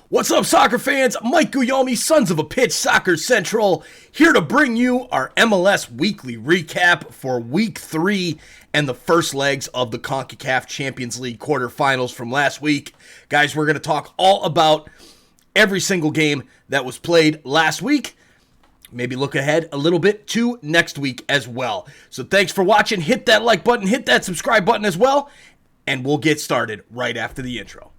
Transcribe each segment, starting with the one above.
What's up, soccer fans? Mike Guglielmi, Sons of a Pitch Soccer Central, here to bring you our MLS weekly recap for Week 3 and the first legs of the CONCACAF Champions League quarterfinals from last week. Guys, we're going to talk all about every single game that was played last week. Maybe look ahead a little bit to next week as well. So thanks for watching. Hit that like button, hit that subscribe button as well, and we'll get started right after the intro.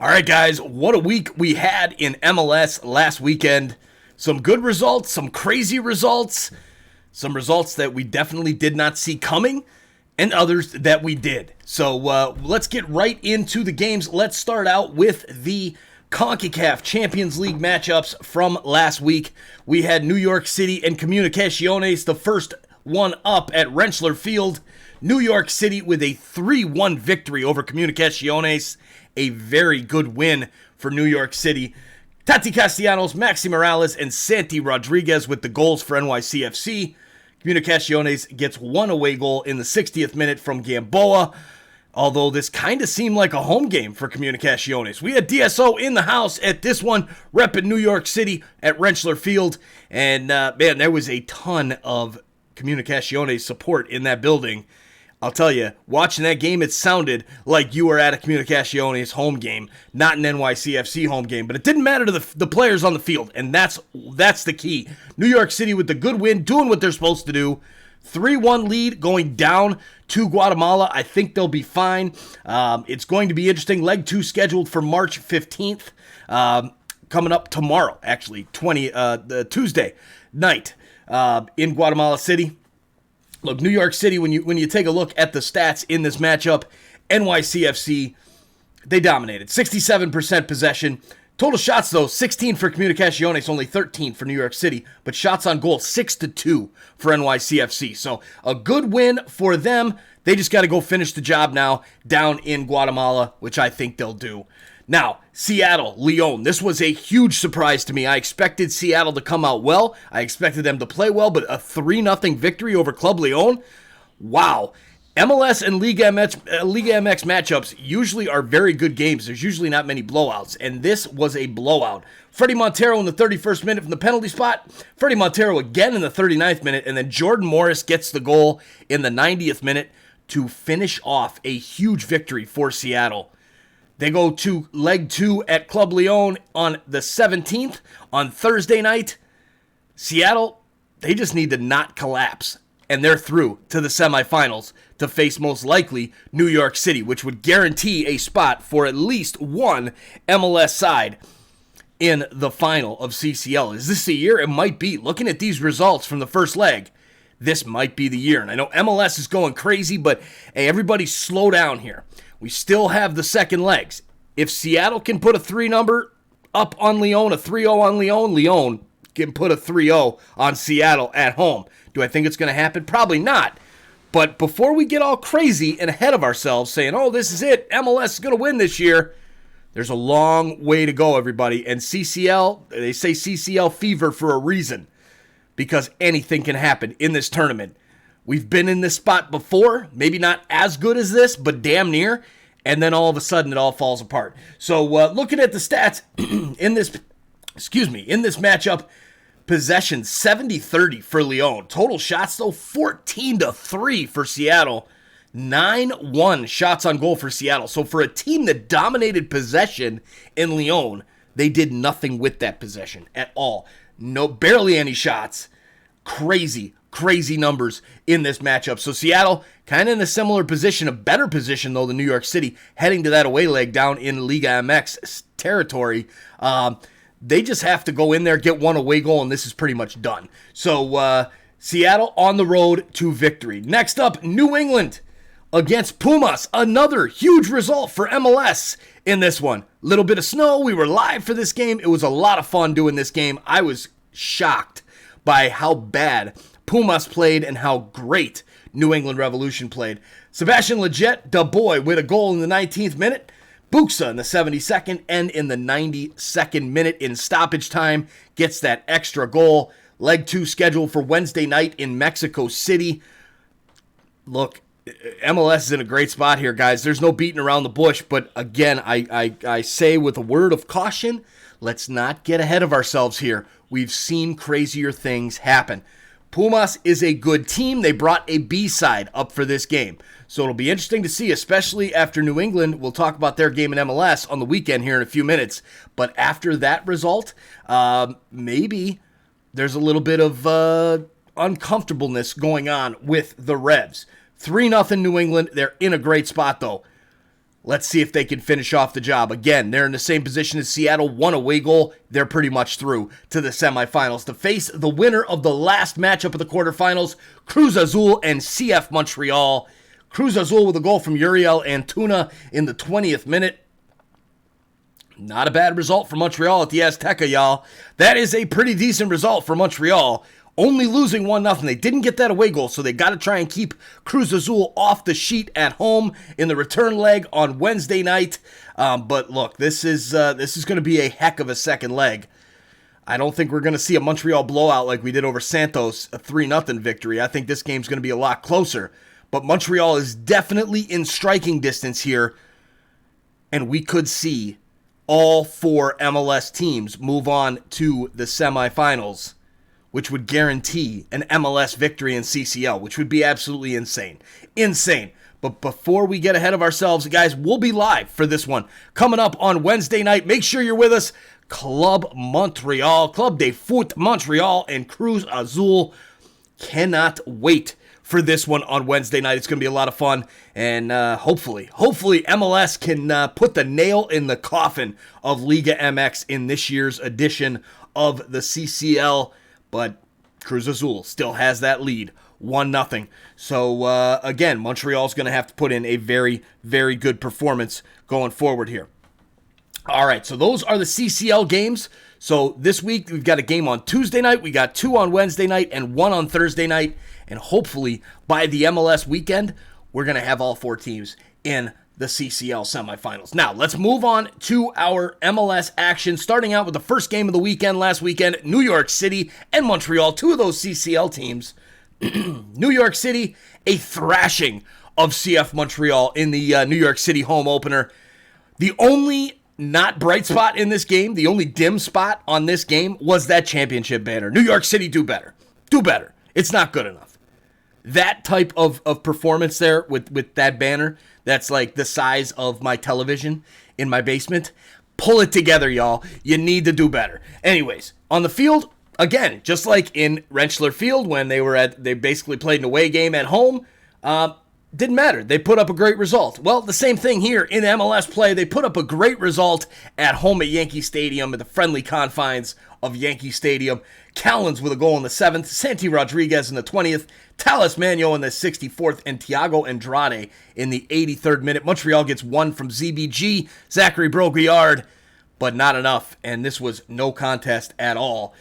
All right, guys, what a week we had in MLS last weekend. Some good results, some crazy results, some results that we definitely did not see coming, and others that we did. So let's get right into the games. Let's start out with the CONCACAF Champions League matchups from last week. We had New York City and Comunicaciones, the first one up at Rentschler Field. New York City with a 3-1 victory over Comunicaciones. A very good win for New York City. Tati Castellanos, Maxi Morales, and Santi Rodriguez with the goals for NYCFC. Comunicaciones gets one away goal in the 60th minute from Gamboa, although this kind of seemed like a home game for Comunicaciones. We had DSO in the house at this one, repping New York City at Rentschler Field, and man, there was a ton of Comunicaciones support in that building. I'll tell you, watching that game, it sounded like you were at a Comunicaciones home game, not an NYCFC home game. But it didn't matter to the players on the field, and that's the key. New York City with the good win, doing what they're supposed to do. 3-1 lead going down to Guatemala. I think they'll be fine. It's going to be interesting. Leg 2 scheduled for March 15th, coming up tomorrow, actually, the Tuesday night in Guatemala City. Look, New York City, when you take a look at the stats in this matchup, NYCFC, they dominated. 67% possession. Total shots, though, 16 for Comunicaciones, only 13 for New York City. But shots on goal, 6-2 for NYCFC. So a good win for them. They just got to go finish the job now down in Guatemala, which I think they'll do. Now, Seattle, Leon. This was a huge surprise to me. I expected Seattle to come out well. I expected them to play well, but a 3-0 victory over Club Leon? Wow. MLS and Liga MX matchups usually are very good games. There's usually not many blowouts, and this was a blowout. Freddie Montero in the 31st minute from the penalty spot. Freddie Montero again in the 39th minute, and then Jordan Morris gets the goal in the 90th minute to finish off a huge victory for Seattle. They go to leg 2 at Club Leon on the 17th. On Thursday night, Seattle, they just need to not collapse. And they're through to the semifinals to face most likely New York City, which would guarantee a spot for at least one MLS side in the final of CCL. Is this the year? It might be. Looking at these results from the first leg, this might be the year. And I know MLS is going crazy, but hey, everybody slow down here. We still have the second legs. If Seattle can put a 3 number up on Leon, a 3-0 on Leon, Leon can put a 3-0 on Seattle at home. Do I think it's going to happen? Probably not. But before we get all crazy and ahead of ourselves saying, oh, this is it, MLS is going to win this year, there's a long way to go, everybody. And CCL, they say CCL fever for a reason, because anything can happen in this tournament. We've been in this spot before, maybe not as good as this, but damn near, and then all of a sudden it all falls apart. So looking at the stats in this matchup, possession 70-30 for Leon. Total shots though 14-3 for Seattle. 9-1 shots on goal for Seattle. So for a team that dominated possession in Leon, they did nothing with that possession at all. No, barely any shots. Crazy numbers in this matchup. So Seattle kind of in a similar position, a better position though than New York City, heading to that away leg down in Liga MX territory. They just have to go in there, get one away goal, and this is pretty much done. So Seattle on the road to victory. Next up, New England against Pumas. Another huge result for MLS in this one. Little bit of snow. We were live for this game. It was a lot of fun doing this game. I was shocked by how bad Pumas played and how great New England Revolution played. Sebastian Lletget, da boy, with a goal in the 19th minute. Buxa in the 72nd and in the 92nd minute in stoppage time gets that extra goal. Leg 2 scheduled for Wednesday night in Mexico City. Look, MLS is in a great spot here, guys. There's no beating around the bush, but again, I say with a word of caution, let's not get ahead of ourselves here. We've seen crazier things happen. Pumas is a good team. They brought a B-side up for this game. So it'll be interesting to see, especially after New England. We'll talk about their game in MLS on the weekend here in a few minutes. But after that result, maybe there's a little bit of uncomfortableness going on with the Revs. 3-0 New England. They're in a great spot, though. Let's see if they can finish off the job. Again, they're in the same position as Seattle. 1 away goal. They're pretty much through to the semifinals to face the winner of the last matchup of the quarterfinals, Cruz Azul and CF Montreal. Cruz Azul with a goal from Uriel Antuna in the 20th minute. Not a bad result for Montreal at the Azteca, y'all. That is a pretty decent result for Montreal. Only losing 1-0. They didn't get that away goal, so they got to try and keep Cruz Azul off the sheet at home in the return leg on Wednesday night. But look, this is going to be a heck of a second leg. I don't think we're going to see a Montreal blowout like we did over Santos, a 3-0 victory. I think this game's going to be a lot closer. But Montreal is definitely in striking distance here, and we could see all 4 MLS teams move on to the semifinals, which would guarantee an MLS victory in CCL, which would be absolutely insane. Insane. But before we get ahead of ourselves, guys, we'll be live for this one coming up on Wednesday night. Make sure you're with us. Club Montreal, Club de Foot Montreal, and Cruz Azul. Cannot wait for this one on Wednesday night. It's going to be a lot of fun, and hopefully MLS can put the nail in the coffin of Liga MX in this year's edition of the CCL, but Cruz Azul still has that lead, 1-0. So, again, Montreal's going to have to put in a very, very good performance going forward here. All right, so those are the CCL games. So this week, we've got a game on Tuesday night, we got 2 on Wednesday night, and 1 on Thursday night. And hopefully, by the MLS weekend, we're going to have all 4 teams in the CCL semifinals. Now, let's move on to our MLS action, starting out with the first game of the weekend last weekend, New York City and Montreal, 2 of those CCL teams. New York City, a thrashing of CF Montreal in the New York City home opener. The only not bright spot in this game, the only dim spot on this game was that championship banner. New York City, do better. Do better. It's not good enough. That type of performance there with that banner, that's like the size of my television in my basement. Pull it together, y'all. You need to do better. Anyways, on the field, again, just like in Rentschler Field when they basically played an away game at home, didn't matter. They put up a great result. Well, the same thing here in MLS play. They put up a great result at home at Yankee Stadium at the friendly confines of Yankee Stadium. Callens with a goal in the 7th, Santi Rodriguez in the 20th, Talis Magno in the 64th, and Thiago Andrade in the 83rd minute. Montreal gets 1 from ZBG, Zachary Broguillard, but not enough, and this was no contest at all.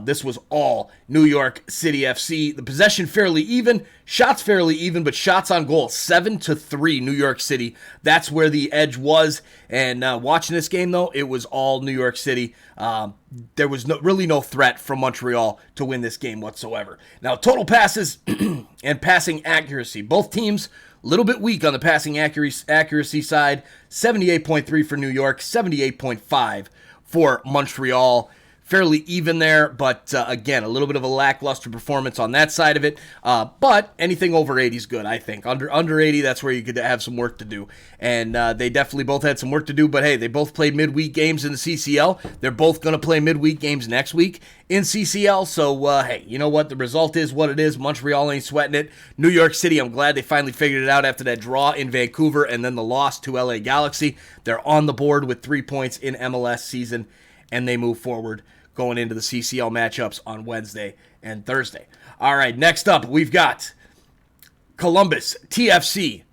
This was all New York City FC. The possession fairly even, shots fairly even, but shots on goal, 7-3 New York City. That's where the edge was, and watching this game, though, it was all New York City. There was really no threat from Montreal to win this game whatsoever. Now, total passes and passing accuracy. Both teams a little bit weak on the passing accuracy side. 78.3 for New York, 78.5 for Montreal. Fairly even there, but again, a little bit of a lackluster performance on that side of it. But anything over 80 is good, I think. Under 80, that's where you could have some work to do. And they definitely both had some work to do, but hey, they both played midweek games in the CCL. They're both going to play midweek games next week in CCL. So, hey, you know what? The result is what it is. Montreal ain't sweating it. New York City, I'm glad they finally figured it out after that draw in Vancouver and then the loss to LA Galaxy. They're on the board with 3 points in MLS season, and they move forward going into the CCL matchups on Wednesday and Thursday. All right, next up, we've got Columbus TFC.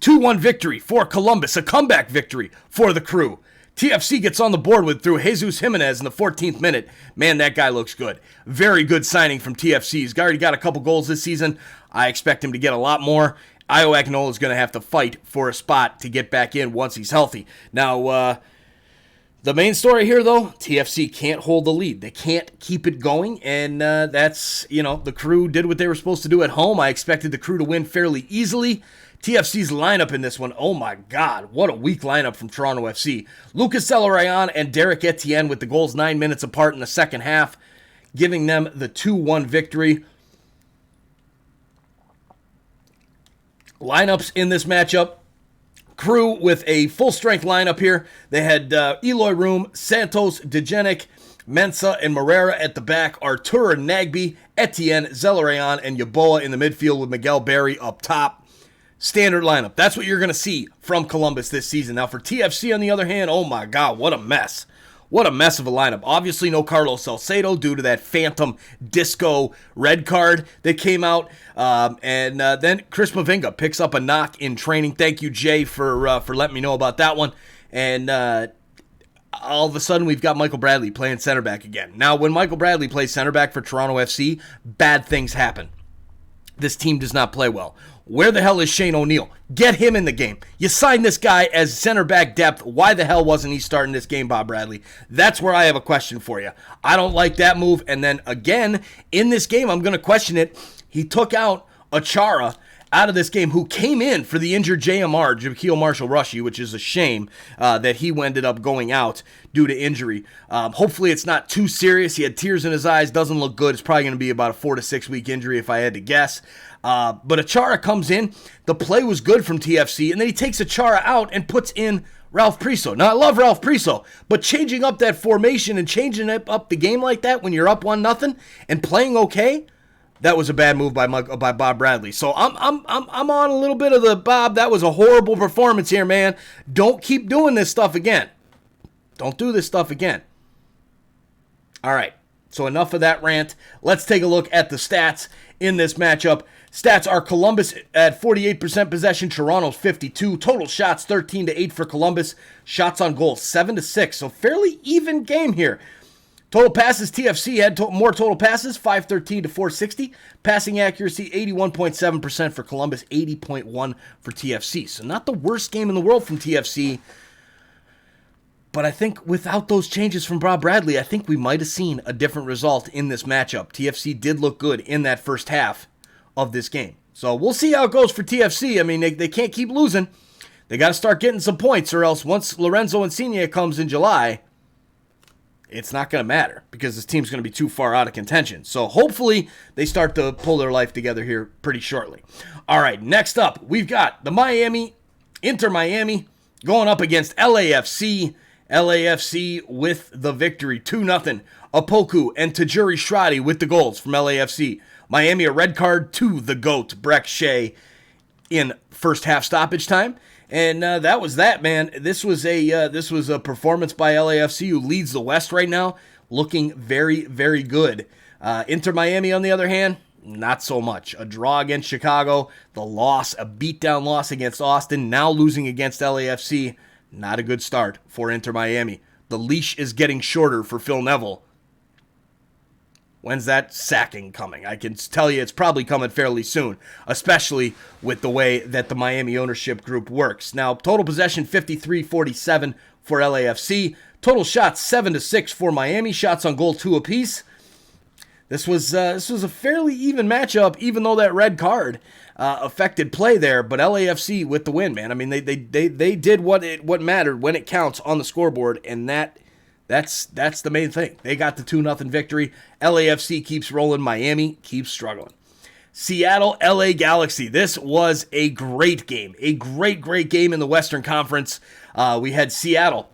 2-1 victory for Columbus, a comeback victory for the Crew. TFC gets on the board through Jesus Jimenez in the 14th minute. Man, that guy looks good. Very good signing from TFC. He's already got a couple goals this season. I expect him to get a lot more. Io Agnola is going to have to fight for a spot to get back in once he's healthy. Now, the main story here, though, TFC can't hold the lead. They can't keep it going, and that's, the Crew did what they were supposed to do at home. I expected the Crew to win fairly easily. TFC's lineup in this one, oh my God, what a weak lineup from Toronto FC. Lucas Zelarayan and Derek Etienne with the goals 9 minutes apart in the second half, giving them the 2-1 victory. Lineups in this matchup. Crew with a full-strength lineup here. They had Eloy Room, Santos, Degenik, Mensah, and Moreira at the back. Artur and Nagby, Etienne, Zelarayan, and Yaboa in the midfield with Miguel Berry up top. Standard lineup. That's what you're going to see from Columbus this season. Now for TFC, on the other hand, oh my God, what a mess. What a mess of a lineup. Obviously no Carlos Salcedo due to that phantom disco red card that came out. And then Chris Mavinga picks up a knock in training. Thank you, Jay, for letting me know about that one. And all of a sudden we've got Michael Bradley playing center back again. Now when Michael Bradley plays center back for Toronto FC, bad things happen. This team does not play well. Where the hell is Shane O'Neill? Get him in the game. You signed this guy as center back depth. Why the hell wasn't he starting this game, Bob Bradley? That's where I have a question for you. I don't like that move. And then again, in this game, I'm going to question it. He took out Achara out of this game, who came in for the injured JMR, Jaquil Marshall-Rushy, which is a shame that he ended up going out due to injury. Hopefully it's not too serious. He had tears in his eyes. Doesn't look good. It's probably going to be about a 4 to 6 week injury if I had to guess. But Achara comes in. The play was good from TFC, and then he takes Achara out and puts in Ralph Priso. Now, I love Ralph Priso, but changing up that formation and changing up the game like that when you're up 1-0 and playing okay, that was a bad move by Bob Bradley. So I'm on a little bit of the Bob. That was a horrible performance here, man. Don't keep doing this stuff again. Don't do this stuff again. All right. So enough of that rant. Let's take a look at the stats in this matchup. Stats are Columbus at 48% possession, Toronto's 52%. Total shots 13-8 for Columbus. Shots on goal 7-6. So fairly even game here. Total passes, TFC had more total passes, 513 to 460. Passing accuracy, 81.7% for Columbus, 80.1 for TFC. So not the worst game in the world from TFC. But I think without those changes from Bob Bradley, I think we might have seen a different result in this matchup. TFC did look good in that first half of this game. So we'll see how it goes for TFC. I mean, they can't keep losing. They got to start getting some points, or else once Lorenzo Insigne comes in July, it's not going to matter because this team's going to be too far out of contention. So hopefully they start to pull their life together here pretty shortly. All right, next up, we've got the Inter Miami, going up against LAFC. LAFC with the victory, 2-0. Opoku and Tajuri Shradi with the goals from LAFC. Miami a red card to the GOAT, Breck Shea, in first half stoppage time. And that was that, man. This was a performance by LAFC, who leads the West right now, looking very, very good. Inter Miami, on the other hand, not so much. A draw against Chicago, the loss, a beatdown loss against Austin, now losing against LAFC. Not a good start for Inter Miami. The leash is getting shorter for Phil Neville. When's that sacking coming? I can tell you it's probably coming fairly soon, especially with the way that the Miami ownership group works. Now, total possession 53-47 for LAFC. Total shots 7-6 for Miami. Shots on goal 2 apiece. This was a fairly even matchup, even though that red card affected play there. But LAFC with the win, man. I mean, they did what mattered when it counts on the scoreboard, and that's the main thing. They got the 2-0 victory. LAFC keeps rolling. Miami keeps struggling. Seattle, LA Galaxy. This was a great game. A great game in the Western Conference. We had Seattle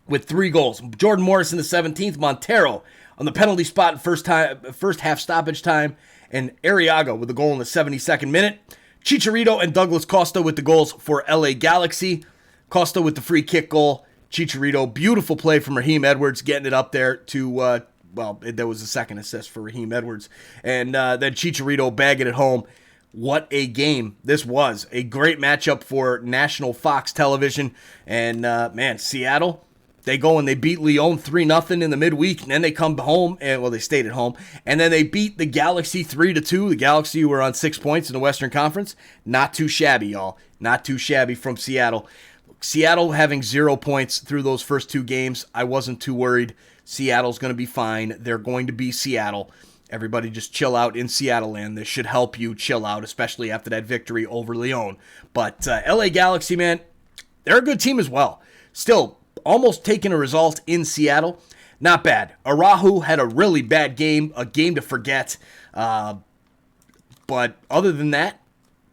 with 3 goals. Jordan Morris in the 17th. Montero on the penalty spot in first half stoppage time. And Arriaga with a goal in the 72nd minute. Chicharito and Douglas Costa with the goals for LA Galaxy. Costa with the free kick goal. Chicharito, beautiful play from Raheem Edwards, getting it up there to, there was a second assist for Raheem Edwards. And then Chicharito bagging it home. what a game this was. A great matchup for national Fox television. And, man, Seattle, they go and they beat Lyon 3-0 in the midweek, and then they come home, and well, they stayed at home, and then they beat the Galaxy 3-2. The Galaxy were on 6 points in the Western Conference. Not too shabby, y'all. Not too shabby from Seattle. Seattle having 0 points through those first 2 games, I wasn't too worried. Seattle's going to be fine. They're going to be Seattle. Everybody just chill out in Seattle land. This should help you chill out, especially after that victory over Lyon. But LA Galaxy, man, they're a good team as well. Still, almost taking a result in Seattle. Not bad. Araujo had a really bad game, a game to forget. But other than that,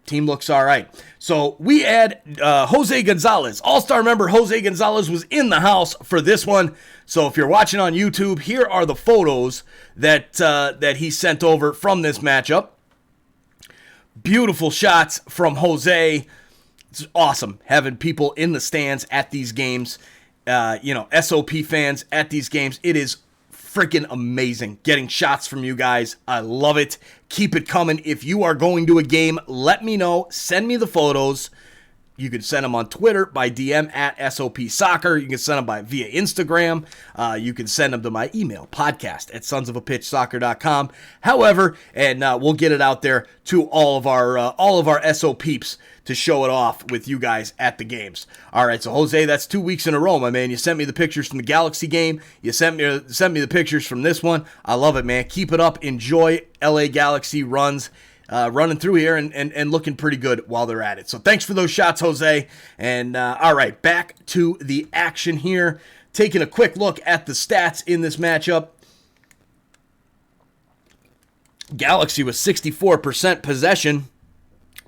team looks all right. So we add Jose Gonzalez. All-Star member Jose Gonzalez was in the house for this one. So if you're watching on YouTube, here are the photos that he sent over from this matchup. Beautiful shots from Jose. It's awesome having people in the stands at these games. SOP fans at these games. It is freaking amazing getting shots from you guys. I love it. Keep it coming. If you are going to a game, let me know. Send me the photos. You can send them on Twitter by DM at SOP Soccer. You can send them via Instagram. You can send them to my email, podcast at sonsofapitchsoccer.com. However, and we'll get it out there to all of our SOPs to show it off with you guys at the games. All right, so Jose, that's 2 weeks in a row, my man. You sent me the pictures from the Galaxy game. You sent me the pictures from this one. I love it, man. Keep it up. Enjoy LA Galaxy runs. Running through here and looking pretty good while they're at it. So thanks for those shots, Jose. And all right, back to the action here. Taking a quick look at the stats in this matchup. Galaxy was 64% possession.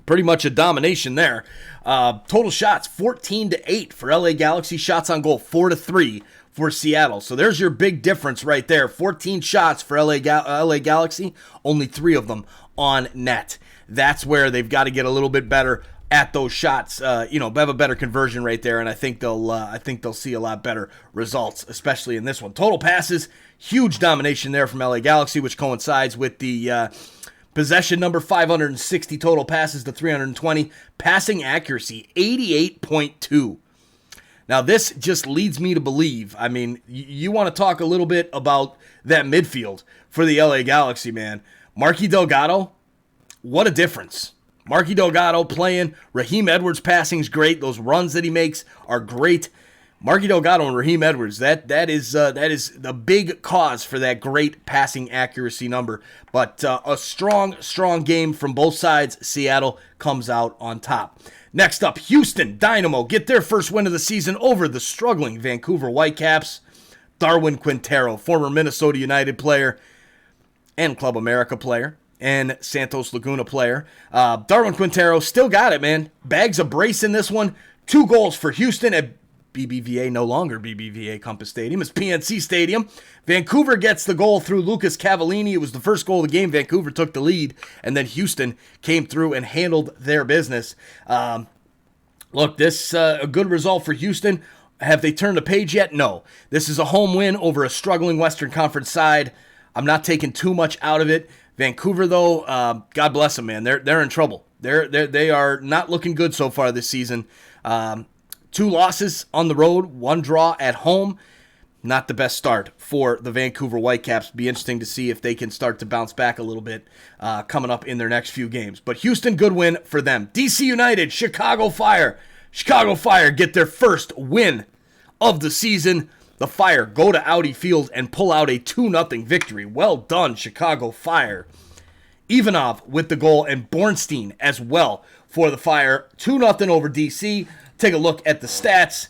Pretty much a domination there. Total shots, 14-8 for LA Galaxy. Shots on goal, 4-3 for Seattle. So there's your big difference right there. 14 shots for LA Galaxy, only 3 of them on net. That's where they've got to get a little bit better at those shots. Have a better conversion rate there, and I think they'll see a lot better results, especially in this one. Total passes, huge domination there from LA Galaxy, which coincides with the possession number, 560 total passes to 320. Passing accuracy, 88.2. Now, this just leads me to believe, I mean, you want to talk a little bit about that midfield for the LA Galaxy, man. Marky Delgado, what a difference. Marky Delgado playing. Raheem Edwards' passing's great. Those runs that he makes are great. Marky Delgado and Raheem Edwards, that is the big cause for that great passing accuracy number. But a strong game from both sides. Seattle comes out on top. Next up, Houston Dynamo get their first win of the season over the struggling Vancouver Whitecaps. Darwin Quintero, former Minnesota United player and Club America player and Santos Laguna player. Darwin Quintero still got it, man. Bags a brace in this one. 2 goals for Houston at BBVA, no longer BBVA Compass Stadium. It's PNC Stadium. Vancouver gets the goal through Lucas Cavallini. It was the first goal of the game. Vancouver took the lead, and then Houston came through and handled their business. Look, this a good result for Houston. Have they turned the page yet? No. This is a home win over a struggling Western Conference side. I'm not taking too much out of it. Vancouver, though, God bless them, man. They're in trouble. They are not looking good so far this season. 2 losses on the road, 1 draw at home. Not the best start for the Vancouver Whitecaps. Be interesting to see if they can start to bounce back a little bit coming up in their next few games. But Houston, good win for them. DC United, Chicago Fire. Chicago Fire get their first win of the season. The Fire go to Audi Field and pull out a 2-0 victory. Well done, Chicago Fire. Ivanov with the goal and Bornstein as well for the Fire. 2-0 over DC. Take a look at the stats.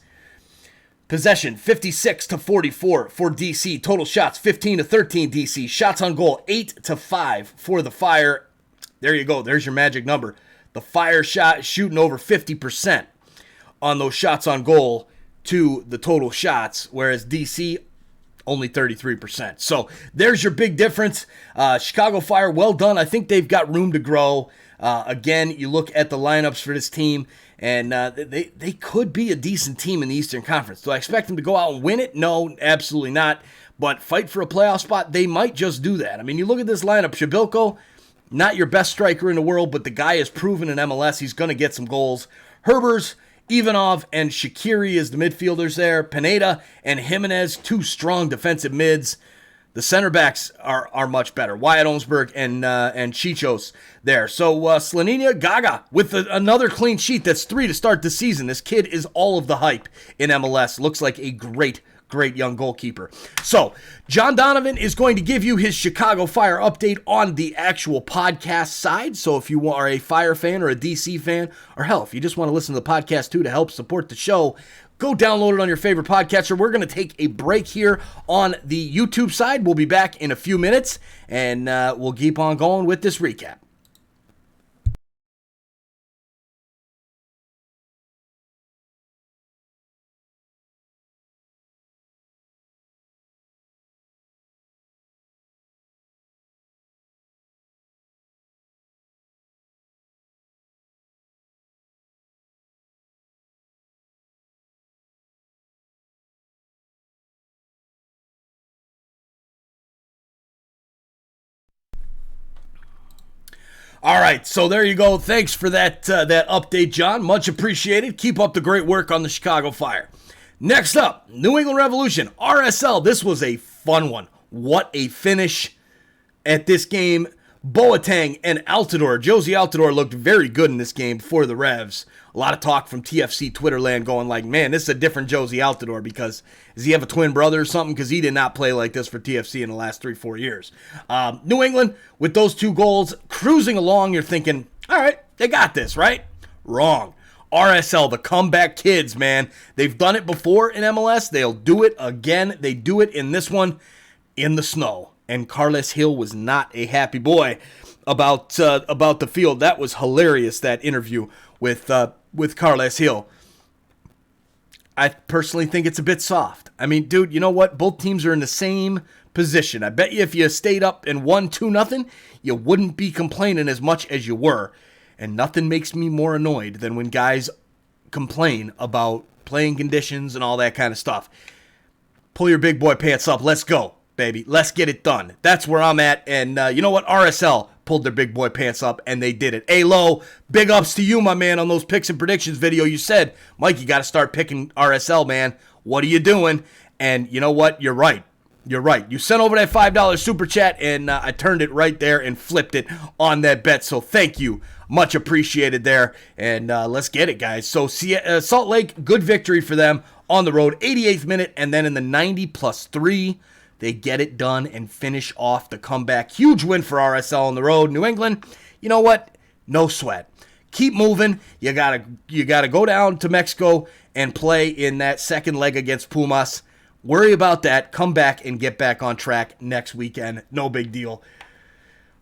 Possession, 56-44 for DC. Total shots, 15-13 DC. Shots on goal, 8-5 for the Fire. There you go. There's your magic number. The Fire shooting over 50% on those shots on goal to the total shots, whereas DC only 33%. So there's your big difference. Chicago Fire, well done. I think they've got room to grow. Again, you look at the lineups for this team, and they could be a decent team in the Eastern Conference. Do I expect them to go out and win it? No, absolutely not. But fight for a playoff spot, they might just do that. I mean, you look at this lineup, Shabilko, not your best striker in the world, but the guy has proven in MLS he's going to get some goals. Herbers, Ivanov, and Shaqiri is the midfielders there. Pineda and Jimenez, two strong defensive mids. The center backs are much better. Wyatt Olmsberg and Chichos there. So SONMINEA, Gaga with another clean sheet. That's 3 to start the season. This kid is all of the hype in MLS. Looks like a great young goalkeeper. So John Donovan is going to give you his Chicago Fire update on the actual podcast side. So if you are a Fire fan or a DC fan, or hell, if you just want to listen to the podcast too to help support the show, go download it on your favorite podcatcher. We're going to take a break here on the YouTube side. We'll be back in a few minutes, and we'll keep on going with this recap. All right, so there you go. Thanks for that update, John. Much appreciated. Keep up the great work on the Chicago Fire. Next up, New England Revolution, RSL. This was a fun one. What a finish at this game. Boateng and Altidore. Josie Altidore looked very good in this game for the Revs. A lot of talk from TFC Twitter land going like, man, this is a different Josie Altidore because does he have a twin brother or something? Because he did not play like this for TFC in the last 3-4 years. New England, with those 2 goals, cruising along, you're thinking, all right, they got this, right? Wrong. RSL, the comeback kids, man. They've done it before in MLS. They'll do it again. They do it in this one in the snow. And Carles Hill was not a happy boy about the field. That was hilarious, that interview with Carles Hill. I personally think it's a bit soft. I mean, dude, you know what? Both teams are in the same position. I bet you if you stayed up and won 2-0, you wouldn't be complaining as much as you were. And nothing makes me more annoyed than when guys complain about playing conditions and all that kind of stuff. Pull your big boy pants up. Let's go, baby. Let's get it done. That's where I'm at. And you know what? RSL pulled their big boy pants up, and they did it. Hey, Lo, big ups to you, my man, on those picks and predictions video. You said, Mike, you got to start picking RSL, man. What are you doing? And you know what? You're right. You're right. You sent over that $5 super chat, and I turned it right there and flipped it on that bet. So thank you. Much appreciated there. And let's get it, guys. So Salt Lake, good victory for them on the road. 88th minute, and then in the 90+3, they get it done and finish off the comeback. Huge win for RSL on the road. New England, you know what? No sweat. Keep moving. You gotta go down to Mexico and play in that second leg against Pumas. Worry about that. Come back and get back on track next weekend. No big deal.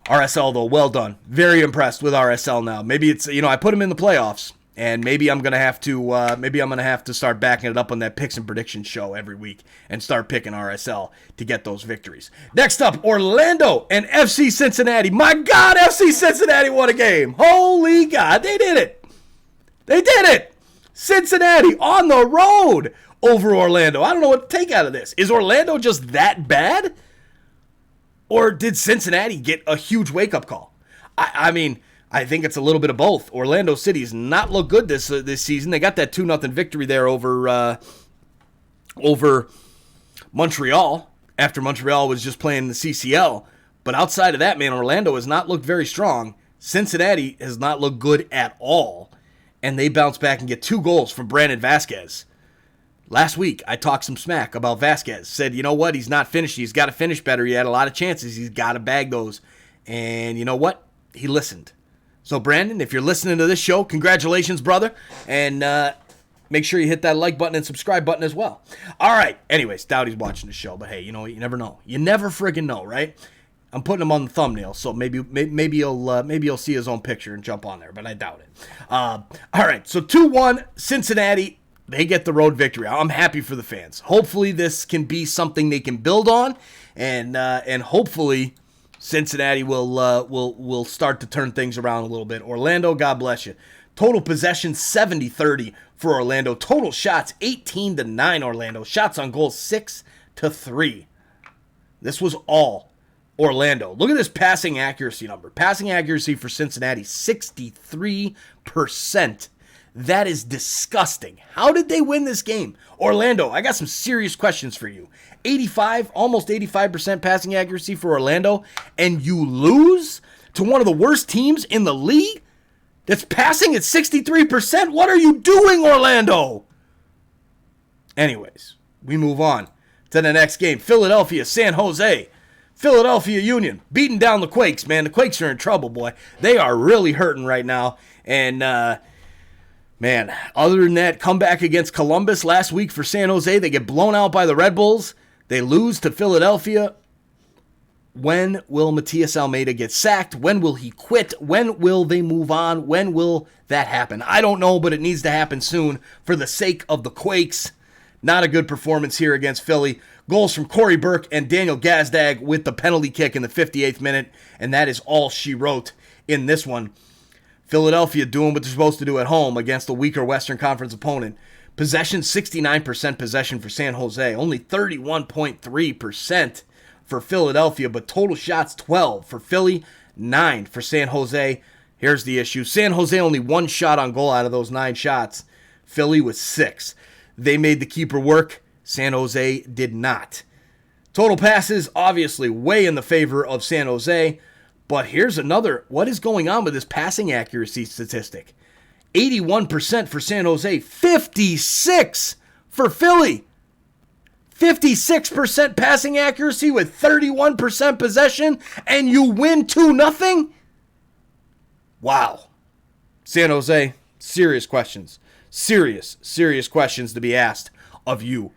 RSL, though, well done. Very impressed with RSL now. Maybe it's, I put them in the playoffs, and maybe I'm gonna have to start backing it up on that picks and predictions show every week and start picking RSL to get those victories. Next up, Orlando and FC Cincinnati. My God, FC Cincinnati won a game. Holy God, they did it. They did it. Cincinnati on the road over Orlando. I don't know what to take out of this. Is Orlando just that bad? Or did Cincinnati get a huge wake-up call? I mean, I think it's a little bit of both. Orlando City's not looked good this season. They got that 2-0 victory there over Montreal after Montreal was just playing the CCL. But outside of that, man, Orlando has not looked very strong. Cincinnati has not looked good at all. And they bounce back and get 2 goals from Brandon Vasquez. Last week, I talked some smack about Vasquez. Said, you know what? He's not finished. He's got to finish better. He had a lot of chances. He's got to bag those. And you know what? He listened. So, Brandon, if you're listening to this show, congratulations, brother. And make sure you hit that like button and subscribe button as well. All right. Anyways, Dowdy's watching the show. But, hey, you know what? You never know. You never friggin' know, right? I'm putting him on the thumbnail, so maybe he'll see his own picture and jump on there, but I doubt it. All right, so 2-1, Cincinnati. They get the road victory. I'm happy for the fans. Hopefully this can be something they can build on, and hopefully Cincinnati will start to turn things around a little bit. Orlando, God bless you. Total possession 70-30 for Orlando. Total shots 18-9 Orlando. Shots on goal 6-3. This was all Orlando. Look at this passing accuracy number. Passing accuracy for Cincinnati, 63%. That is disgusting. How did they win this game? Orlando, I got some serious questions for you. 85% passing accuracy for Orlando, and you lose to one of the worst teams in the league that's passing at 63%? What are you doing, Orlando? Anyways, we move on to the next game. Philadelphia, San Jose. Philadelphia Union beating down the Quakes, man. The Quakes are in trouble, boy. They are really hurting right now. And, man, other than that, comeback against Columbus last week for San Jose. They get blown out by the Red Bulls. They lose to Philadelphia. When will Matias Almeida get sacked? When will he quit? When will they move on? When will that happen? I don't know, but it needs to happen soon for the sake of the Quakes. Not a good performance here against Philly. Goals from Corey Burke and Daniel Gazdag with the penalty kick in the 58th minute, and that is all she wrote in this one. Philadelphia doing what they're supposed to do at home against a weaker Western Conference opponent. Possession, 69% possession for San Jose. Only 31.3% for Philadelphia, but total shots 12 for Philly, 9 for San Jose. Here's the issue. San Jose only 1 shot on goal out of those 9 shots. Philly with 6. They made the keeper work. San Jose did not. Total passes, obviously, way in the favor of San Jose. But here's another. What is going on with this passing accuracy statistic? 81% for San Jose, 56 for Philly. 56% passing accuracy with 31% possession, and you win 2-0? Wow. San Jose, serious questions. Serious questions to be asked of you.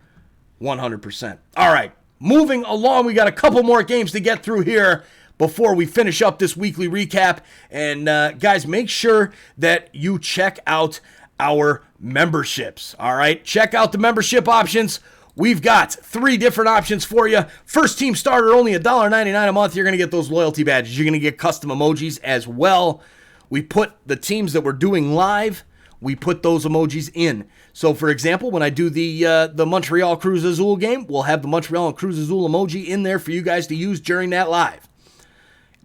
100%. All right, moving along. We got a couple more games to get through here before we finish up this weekly recap. And guys, make sure that you check out our memberships. All right, check out the membership options. We've got 3 different options for you. First team starter, only $1.99 a month. You're going to get those loyalty badges. You're going to get custom emojis as well. We put the teams that we're doing live, we put those emojis in. So, for example, when I do the Montreal Cruz Azul game, we'll have the Montreal and Cruz Azul emoji in there for you guys to use during that live.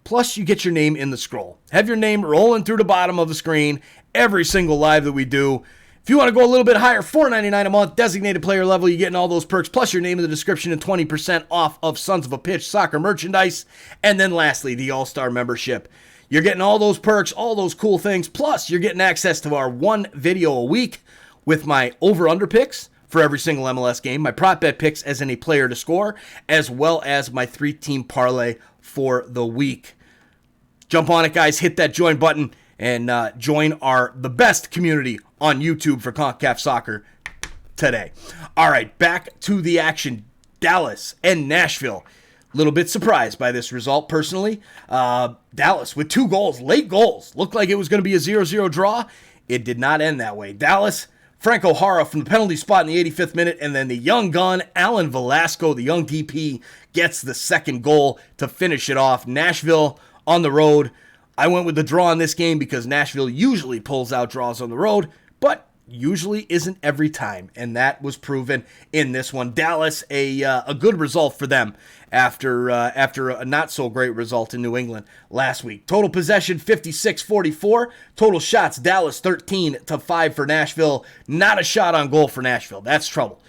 Plus, you get your name in the scroll. Have your name rolling through the bottom of the screen every single live that we do. If you want to go a little bit higher, $4.99 a month, designated player level, you're getting all those perks, plus your name in the description and 20% off of Sons of a Pitch soccer merchandise. And then lastly, the All-Star membership. You're getting all those perks, all those cool things, plus you're getting access to our 1 video a week with my over-under picks for every single MLS game, my prop bet picks as any player to score, as well as my 3-team parlay for the week. Jump on it, guys. Hit that join button and join the best community on YouTube for CONCACAF soccer today. All right, back to the action. Dallas and Nashville. A little bit surprised by this result, personally. Dallas with 2 goals, late goals. Looked like it was going to be a 0-0 draw. It did not end that way. Dallas, Franco Jara from the penalty spot in the 85th minute, and then the young gun, Alan Velasco, the young DP, gets the second goal to finish it off. Nashville on the road. I went with the draw in this game because Nashville usually pulls out draws on the road, but usually isn't every time, and that was proven in this one. Dallas, a good result for them after a not-so-great result in New England last week. Total possession, 56-44. Total shots, Dallas 13-5 for Nashville. Not a shot on goal for Nashville. That's trouble.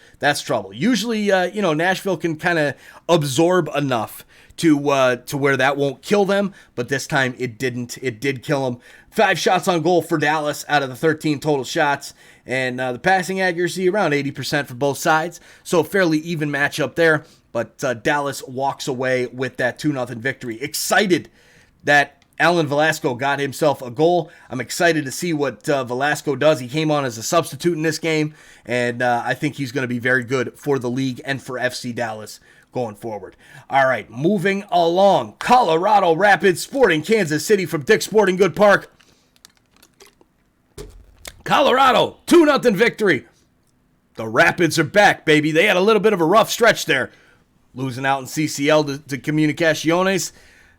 Usually, Nashville can kind of absorb enough to where that won't kill them, but this time it didn't. It did kill them. 5 shots on goal for Dallas out of the 13 total shots, and the passing accuracy around 80% for both sides, so fairly even matchup there, but Dallas walks away with that 2-0 victory. Excited that Alan Velasco got himself a goal. I'm excited to see what Velasco does. He came on as a substitute in this game, and I think he's going to be very good for the league and for FC Dallas going forward. All right, moving along. Colorado Rapids Sporting Kansas City from Dick's Sporting Good Park. Colorado, 2-0 victory. The Rapids are back, baby. They had a little bit of a rough stretch there, losing out in CCL to Comunicaciones.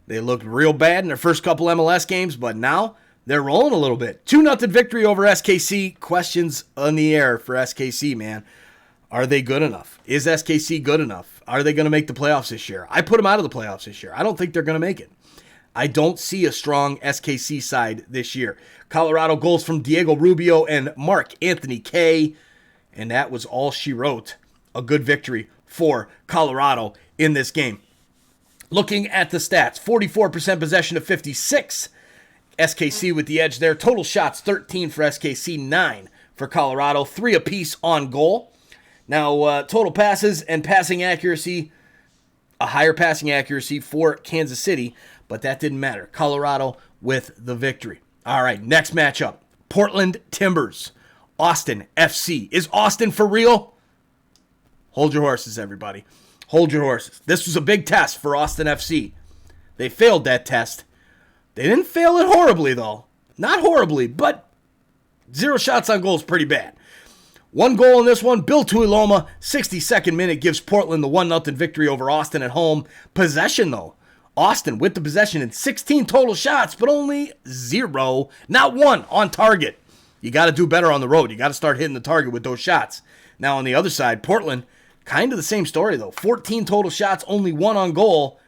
They looked real bad in their first couple MLS games, but now they're rolling a little bit. 2-0 victory over SKC. Questions on the air for SKC, man. Are they good enough? Is SKC good enough? Are they going to make the playoffs this year? I put them out of the playoffs this year. I don't think they're going to make it. I don't see a strong SKC side this year. Colorado goals from Diego Rubio and Mark Anthony Kaye, and that was all she wrote. A good victory for Colorado in this game. Looking at the stats, 44% possession of 56. SKC with the edge there. Total shots, 13 for SKC, 9 for Colorado. 3 apiece on goal. Now, total passes and passing accuracy, a higher passing accuracy for Kansas City, but that didn't matter. Colorado with the victory. All right, next matchup. Portland Timbers, Austin FC. Is Austin for real? Hold your horses, everybody. Hold your horses. This was a big test for Austin FC. They failed that test. They didn't fail it horribly, though. Not horribly, but 0 shots on goal is pretty bad. 1 goal in this one. Bill Tuiloma, 62nd minute, gives Portland the 1-0 victory over Austin at home. Possession, though. Austin with the possession in 16 total shots, but only 0, not 1 on target. You got to do better on the road. You got to start hitting the target with those shots. Now, on the other side, Portland, kind of the same story, though. 14 total shots, only 1 on goal.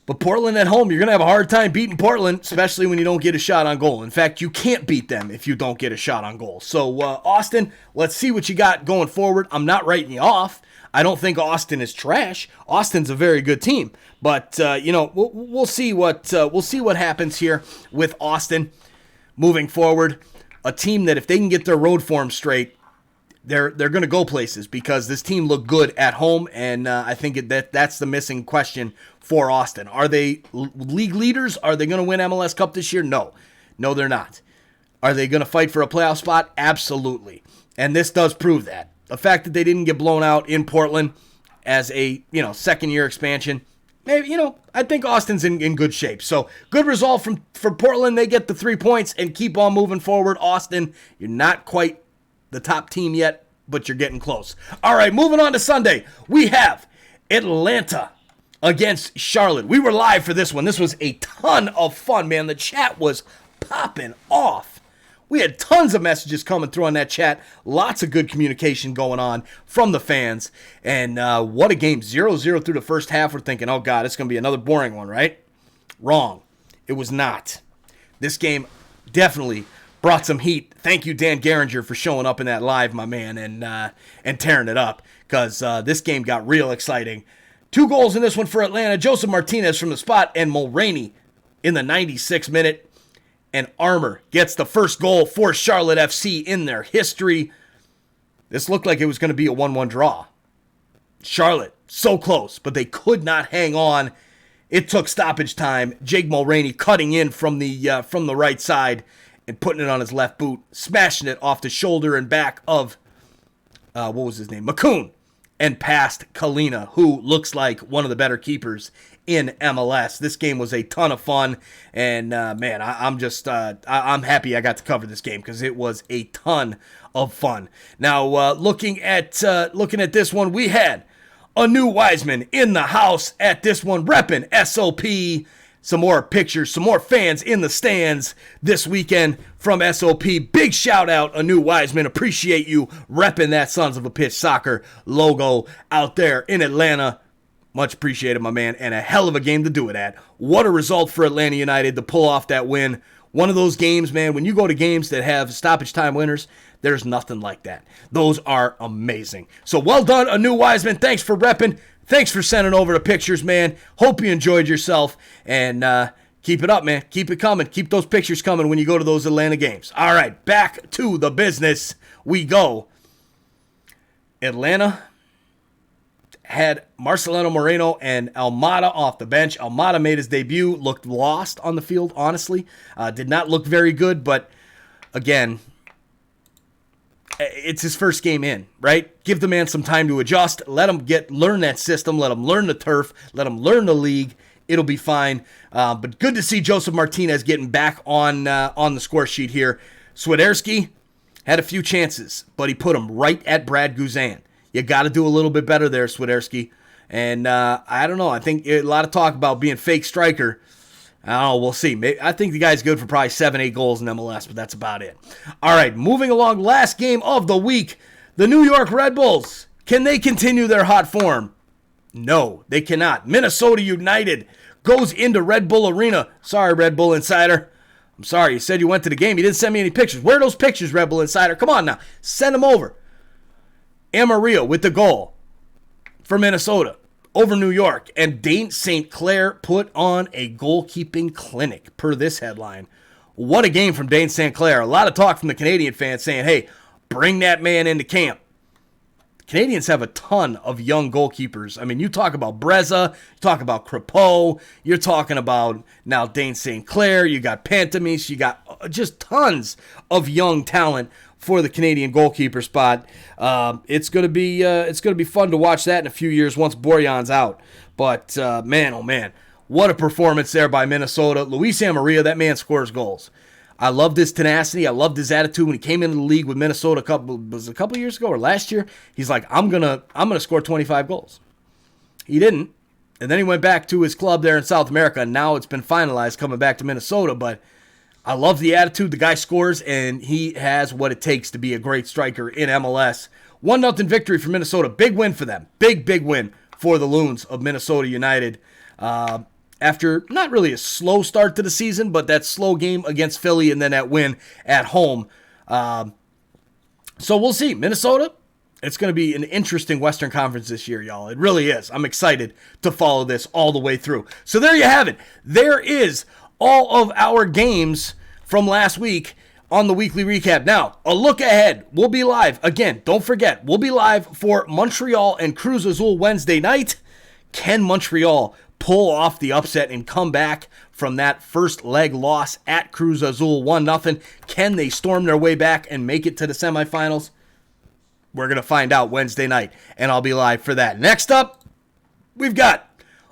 But Portland at home, you're going to have a hard time beating Portland, especially when you don't get a shot on goal. In fact, you can't beat them if you don't get a shot on goal. So, Austin, let's see what you got going forward. I'm not writing you off. I don't think Austin is trash. Austin's a very good team. But, we'll see what happens here with Austin moving forward. A team that if they can get their road form straight, they're going to go places because this team looked good at home, and I think that's the missing question for Austin. Are they league leaders? Are they going to win MLS Cup this year? No, they're not. Are they going to fight for a playoff spot? Absolutely, and this does prove that. The fact that they didn't get blown out in Portland as a second-year expansion, maybe I think Austin's in good shape. So good result for Portland. They get the 3 points and keep on moving forward. Austin, you're not quite the top team yet, but you're getting close. All right, moving on to Sunday. We have Atlanta against Charlotte. We were live for this one. This was a ton of fun, man. The chat was popping off. We had tons of messages coming through on that chat. Lots of good communication going on from the fans. And what a game. 0-0 through the first half. We're thinking, oh, God, it's going to be another boring one, right? Wrong. It was not. This game definitely brought some heat. Thank you, Dan Geringer, for showing up in that live, my man, and tearing it up, because this game got real exciting. 2 goals in this one for Atlanta. Joseph Martinez from the spot, and Mulroney in the 96th minute. And Armour gets the first goal for Charlotte FC in their history. This looked like it was going to be a 1-1 draw. Charlotte, so close, but they could not hang on. It took stoppage time. Jake Mulroney cutting in from the right side and putting it on his left boot, smashing it off the shoulder and back of, what was his name? McCoon, and past Kalina, who looks like one of the better keepers in MLS. This game was a ton of fun, and man, I'm happy I got to cover this game because it was a ton of fun. Now, looking at this one, we had a new Wiseman in the house at this one, repping SOP. Some more pictures, some more fans in the stands this weekend from SOP. Big shout out, a new Wiseman. Appreciate you repping that Sons of a Pitch Soccer logo out there in Atlanta. Much appreciated, my man, and a hell of a game to do it at. What a result for Atlanta United to pull off that win. One of those games, man, when you go to games that have stoppage time winners, there's nothing like that. Those are amazing. So well done, a new Wiseman. Thanks for repping. Thanks for sending over the pictures, man. Hope you enjoyed yourself, and keep it up, man. Keep it coming. Keep those pictures coming when you go to those Atlanta games. All right, back to the business we go. Atlanta had Marcelino Moreno and Almada off the bench. Almada made his debut, looked lost on the field, honestly. Did not look very good, but again, it's his first game in, right? Give the man some time to adjust. Let him learn that system. Let him learn the turf. Let him learn the league. It'll be fine. But good to see Joseph Martinez getting back on the score sheet here. Swiderski had a few chances, but he put them right at Brad Guzan. You got to do a little bit better there, Swiderski. And I don't know. I think a lot of talk about being fake striker. I don't know. We'll see. I think the guy's good for probably 7-8 goals in MLS, but that's about it. All right, moving along. Last game of the week. The New York Red Bulls Can they continue their hot form? No, they cannot. Minnesota United goes into Red Bull Arena. Sorry, Red Bull Insider. I'm sorry, you said you went to the game. You didn't send me any pictures. Where are those pictures, Red Bull Insider? Come on now. Send them over. Amarillo with the goal for Minnesota over New York. And Dane St. Clair put on a goalkeeping clinic, per this headline. What a game from Dane St. Clair. A lot of talk from the Canadian fans saying, hey, bring that man into camp. Canadians have a ton of young goalkeepers. I mean, you talk about Breza, you talk about Crepeau, you're talking about now Dane St. Clair, you got Pantemis, you got just tons of young talent for the Canadian goalkeeper spot. It's gonna be fun to watch that in a few years once Borjan's out. But man, oh man, what a performance there by Minnesota. Luis Amarilla, that man scores goals. I loved his tenacity. I loved his attitude when he came into the league with Minnesota a couple years ago or last year. He's like, I'm gonna score 25 goals. He didn't, and then he went back to his club there in South America. And now it's been finalized coming back to Minnesota. But I love the attitude. The guy scores, and he has what it takes to be a great striker in MLS. 1-0 victory for Minnesota. Big win for them. Big win for the Loons of Minnesota United. After not really a slow start to the season, but that slow game against Philly and then that win at home. So we'll see. Minnesota, it's going to be an interesting Western Conference this year, y'all. It really is. I'm excited to follow this all the way through. So there you have it. There is all of our games from last week on the weekly recap. Now, a look ahead. We'll be live. Again, don't forget, we'll be live for Montreal and Cruz Azul Wednesday night. Can Montreal pull off the upset and come back from that first leg loss at Cruz Azul 1-0? Can they storm their way back and make it to the semifinals? We're going to find out Wednesday night, and I'll be live for that. Next up, we've got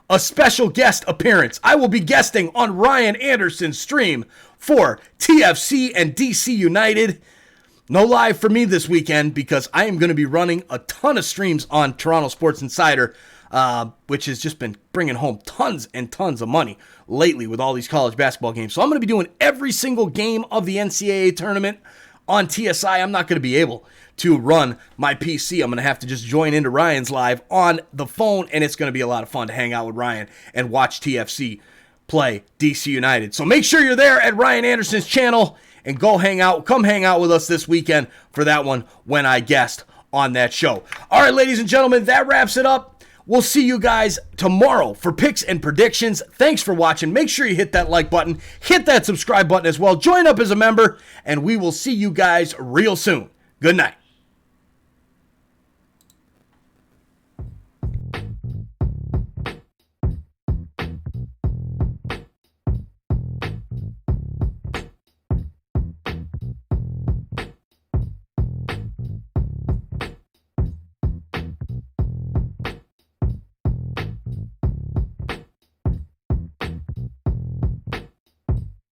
a special guest appearance. I will be guesting on Ryan Anderson's stream for TFC and DC United. No live for me this weekend because I am going to be running a ton of streams on Toronto Sports Insider, which has just been bringing home tons and tons of money lately with all these college basketball games. So I'm going to be doing every single game of the NCAA tournament on TSI. I'm not going to be able to run my PC. I'm going to have to just join into Ryan's live on the phone, and it's going to be a lot of fun to hang out with Ryan and watch TFC play DC United. So make sure you're there at Ryan Anderson's channel and come hang out with us this weekend for that one when I guest on that show. All right, ladies and gentlemen, that wraps it up. We'll see you guys tomorrow for picks and predictions. Thanks for watching. Make sure you hit that like button, hit that subscribe button as well. Join up as a member, and we will see you guys real soon. Good night.